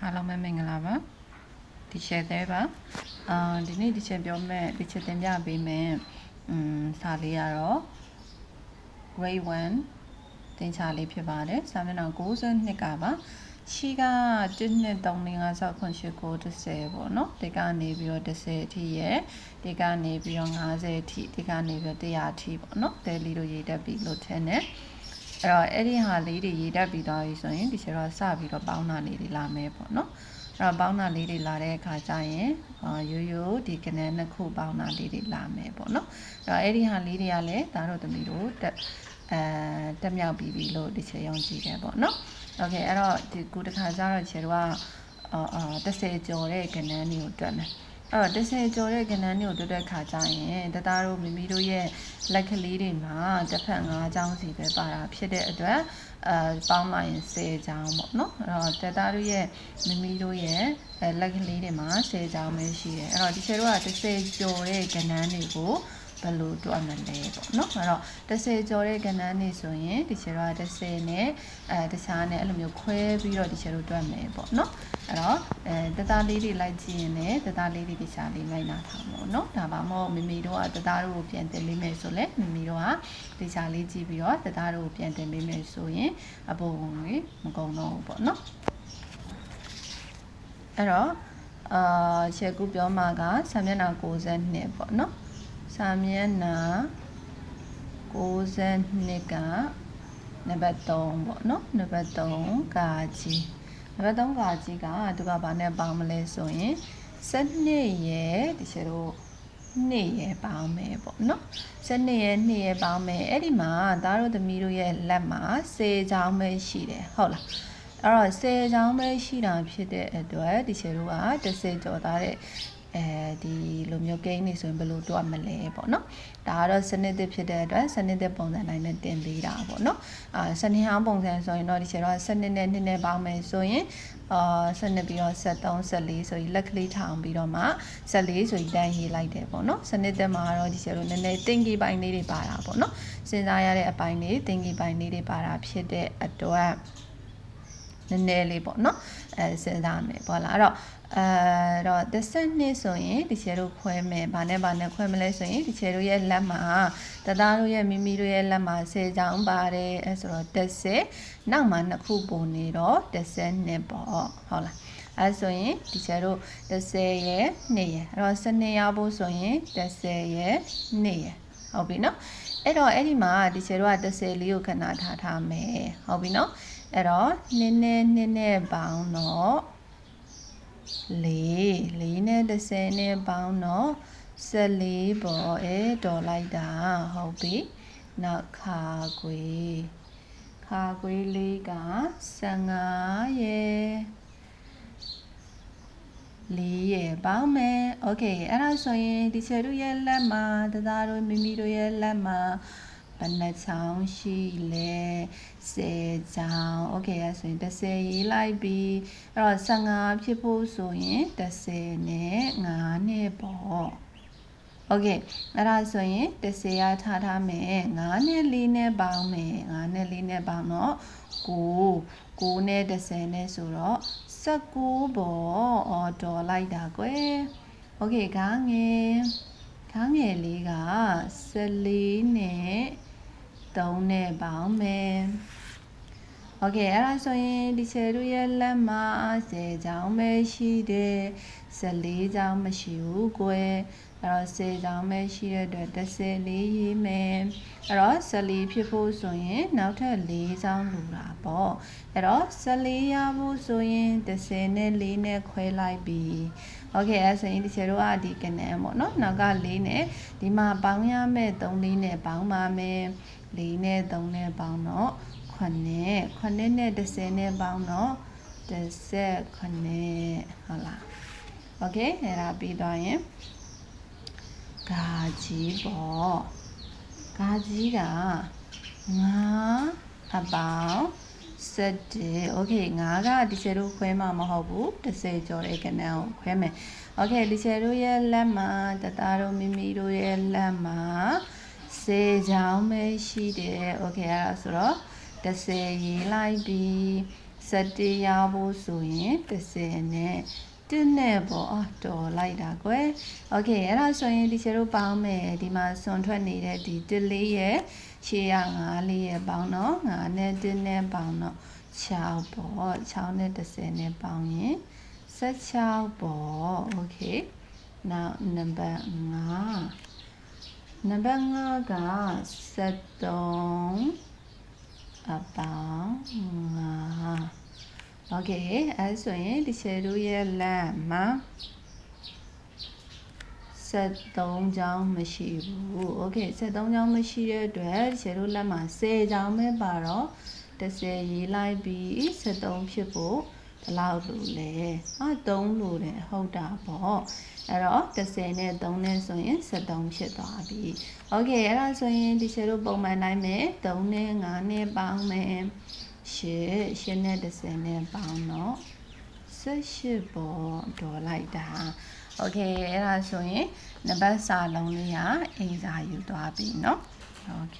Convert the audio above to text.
အားလုံးပဲမင်္ဂလာပါဒီချက်သေးပါဒီနေ့ဒီချက်ပြောမဲ့ဒီချက်တင်ပြပေးမယ်စာလေးကတော့ grade 1သင်ချာလေးဖြစ်ပါတယ်စာမျက်နှာ92ကပါရှိက1 2 3 4 5 6 9 10ပေါ့နော်ဒီကနေပြီးတော့10အထိရယ်ဒီကနေပြီးတော့50အထိဒီကနေပြီးတော့100အထိပေါ့နော်တဲလီတို့ရေးတတ်ပြီလို့ထင်တယ်အဲ့ဒီဟာလေးတွေရေးတတ်ပြီးသွားပြီဆိုရင်ဒီချက်တော့စပြီးတော့ပေါင်းတာလေးတွေလာမယ်ပေါ့နော်ပေါင်းတာလေးတွေလာတဲ့အခါကျရင်ရိုးရိုးဒီကနန်းနှစ်ခုပေါင်းတာလေးတွေလာမယ်ပေါ့နော်အဲ့ဒီဟာလေးတွေကလည်းဒါတို့သမီးတို့တက်မြောက်ပြီးပြီလို့ဒီချက်ရောင်းကြည့်တယ်ပေါ့နော်โอเคအဲ့တော့ဒီခုတစ်ခါကျတော့ချက်တို့က30ကျော်တဲ့ကနန်းတွေကိုတွက်မယ်အဲ့တော့30ကျော်တဲ့ကဏ္ဍမျိုးတွက်ခါကြရင်တသားတို့မိမိတို့ရဲ့လက်ကလေးတွေမှာတစ်ဖက်5ချောင်းစီပဲပါတာဖြစ်တဲ့အတွက်ပေါင်းလိုက်ရင်10ချောင်းပေါ့နော်အဲ့တော့တသားတို့ရဲ့မိမိတို့ရဲ့လက်ကလေးတွေမှာ10ချောင်းပဲရှိတယ်အဲ့တော့ဒီချက်တို့က30ကျော်တဲ့ကဏ္ဍတွေကိုဘယ်လိုတွက်မလဲပေါ့နော်အဲ့တော့30ကျော်တဲ့ကဏ္ဍနေဆိုရင်ဒီချက်တော့30နဲ့တခြားနဲ့အဲ့လိုမျိုးခွဲပြီးတော့ဒီချက်တို့တွက်မယ်ပေါ့နော်အဲ့တော့တသားလေးတွေလိုက်ကြည့်ရင်လည်းတသားလေးတွေတခြားလေးလိုက်နာထားမို့နော်ဒါမှမဟုတ်မိမိတို့ကတသားတို့ကိုပြန်တင်ပေးမယ်ဆိုလဲမိမိတို့ကတခြားလေးကြည့်ပြီးတော့တသားတို့ကိုပြန်တင်ပေးမယ်ဆိုရင်အပေါ်ဝင်လေးမကုန်တော့ဘူးပေါ့နော်အဲ့တော့ချက်ကူပြောမှာကစာမျက်နှာ62ပေါ့နော်စာမျက်နှာ62ကနံပါတ်3ပေါ့နော်နံပါတ်3ကာကြီးနံပါတ်3ကာကြီးကသူကဘာနဲ့ပေါင်းမလဲဆိုရင်12ရဲ့ဒီချက်တို့2ရဲ့ပေါင်းမယ်ပေါ့နော်12ရဲ့2ရဲ့ပေါင်းမယ်အဲ့ဒီမှာသားတို့သမီးတို့ရဲ့လက်မှာ10ချောင်းပဲရှိတယ်ဟုတ်လားအဲ့တော့10ချောင်းပဲရှိတာဖြစ်တဲ့အတွက်ဒီချက်တို့က30ကျော်သားတဲ့ဒီလိုမျိုးကိန်းနေဆိုရင်ဘယ်လိုတွက်မလဲပေါ့နော်ဒါကတော့စနစ်သစ်ဖြစ်တဲ့အတွက်စနစ်သစ်ပုံစံတိုင်းနဲ့တင်ပေးတာပေါ့နော်စနစ်ဟောင်းပုံစံဆိုရင်တော့ဒီချက်တော့စနစ်နဲ့2နဲ့ပေါင်းမယ်ဆိုရင်စနစ်ပြီးတော့73 14ဆိုပြီးလက်ကလေးထောင်ပြီးတော့မှ14ဆိုပြီးတန်းရေးလိုက်တယ်ပေါ့နော်စနစ်သစ်မှာတော့ဒီချက်တို့နည်းနည်းသင်္ကေပိုင်းလေးတွေပါတာပေါ့နော်စဉ်းစားရတဲ့အပိုင်းတွေသင်္ကေပိုင်းလေးတွေပါတာဖြစ်တဲ့အတွက်နည်းနည်းလေးပေါ့နော်စဉ်းစားမယ်ပေါ့လားအဲ့တော့12ဆိုရင်ဒီချေတို့ခွဲမယ်ဗာနဲ့ခွဲမလဲဆိုရင်ဒီချေတို့ရဲ့လက်မှာတသားတို့ရဲ့မိမိတို့ရဲ့လက်မှာ10ချောင်းပါတယ်အဲဆိုတော့10နောက်မှာ2ခုပုံနေတော့12ပေါ့ဟုတ်လားအဲဆိုရင်ဒီချေတို့10ရဲ့2ရဲ့အဲ့တော့12ရဖို့ဆိုရင်10ရဲ့2ရဲ့ဟုတ်ပြီနော်အဲ့တော့အဲ့ဒီမှာဒီချေတို့က10လေးကိုခဏထားမယ်ဟုတ်ပြီနော်အဲ့တော့2နဲ့ပေါင်းတော့4နဲ့10နဲ့ပေါင်းတော့14ပေါ့တော်လိုက်တာဟုတ်ပြီနောက်ခါခွေလေးက15ရဲ့4ရဲ့ပေါင်းမယ်โอเคအဲ့ဒါဆိုရင်ဒီချေတို့ရဲ့လက်မှာတသားတို့မိမိတို့ရဲ့လက်မှာဘယ်နှချောင်းရှိလဲ10ချောင်းโอเคအဲ့ဆိုရင်10ရေးလိုက်ပြီးအဲ့တော့15ဖြစ်ဖို့ဆိုရင်10နဲ့5နဲ့ပေါ့โอเคအဲ့ဒါဆိုရင်10ရထားမယ်5နဲ့4နဲ့ပေါင်းမယ်5နဲ့4နဲ့ပေါင်းတော့9နဲ့10နဲ့ဆိုတော့19ပေါ့တော်လိုက်တာကွယ်โอเคခန်းငယ်လေးက14နဲ့3နဲ့ပေါင်းမယ်โอเคအဲ့ဒါဆိုရင်ဒီချေတို့ရဲ့လက်မှာ10ချောင်းပဲရှိတယ်14ချောင်းမရှိဘူးကွယ်အဲ့တော့10ချောင်းပဲရှိတဲ့အတွက်14ရေးမယ်အဲ့တော့14ဖြစ်ဖို့ဆိုရင်နောက်ထပ်4ချောင်းလိုတာပေါ့အဲ့တော့14ရဖို့ဆိုရင်10နဲ့4နဲ့ခွဲလိုက်ပြီโอเคအဲ့ဆိုရင်ဒီချေတို့ကဒီကနန်းပေါ့နော်နောက်က4နဲ့ဒီမှာပေါင်းရမယ်3 4နဲ့ပေါင်းပါမယ်4နဲ့3နဲ့ပေါင်းတော့9နဲ့10နဲ့ပေါင်းတော့19ဟုတ်လားโอเคအဲ့ဒါပြီးတော့ရင်ဂါကြီးပေါ့ဂါကြီးက9အပေါင်း17โอเค9ကဒီချေတို့ခွဲမှာမဟုတ်ဘူး10ကျော်တဲ့ကဏ္ဍကိုခွဲမယ်โอเคဒီချေတို့ရဲ့လက်မှာတသားတို့မိမိတို့ရဲ့လက်မှာ10ချောင်းပဲရှိတယ်โอเคအဲ့ဒါဆိုတော့10ရေးလိုက်ပြီး 17ရဖို့ဆိုရင်30နဲ့1နဲ့ပေါ့တော်လိုက်တာကွယ်โอเคအဲ့ဒါဆိုရင်ဒီချေတို့ပေါင်းမယ်ဒီမှာစွန်ထွက်နေတဲ့ဒီ1လေးရဲ့ရှေ့ရ5လေးရဲ့ပေါင်းတော့5နဲ့1နဲ့ပေါင်းတော့6ပေါ့6နဲ့30နဲ့ပေါင်းရင်16ပေါ့โอเค now number 5 number 5က73အပေါင်း5 okay အဲ့ဆိုရင်ဒီချေတို့ရဲ့လမ်းမှာ73ချောင်းမရှိဘူး okay 73ချောင်းမရှိတဲ့အတွက်ဒီချေတို့လက်မှာ10ချောင်းပဲပါတော့30ရေးလိုက်ပြီး73ဖြစ်ဖို့ဘယ်လောက်လို့လဲ3လို့တယ်ဟုတ်တာပေါ့အဲ့တော့30နဲ့3နဲ့ဆိုရင်73ဖြစ်သွားပြီโอเคအဲ့ဒါဆိုရင်ဒီချေတို့ပုံမှန်တိုင်းပဲ3နဲ့5နဲ့ပေါင်းမယ်8နဲ့30နဲ့ပေါင်းတော့18ပေါ့ဒေါ်လိုက်တာโอเคအဲ့ဒါဆိုရင်နံပါတ်စာလုံးလေးကအင်စာယူသွားပြီเนาะโอเค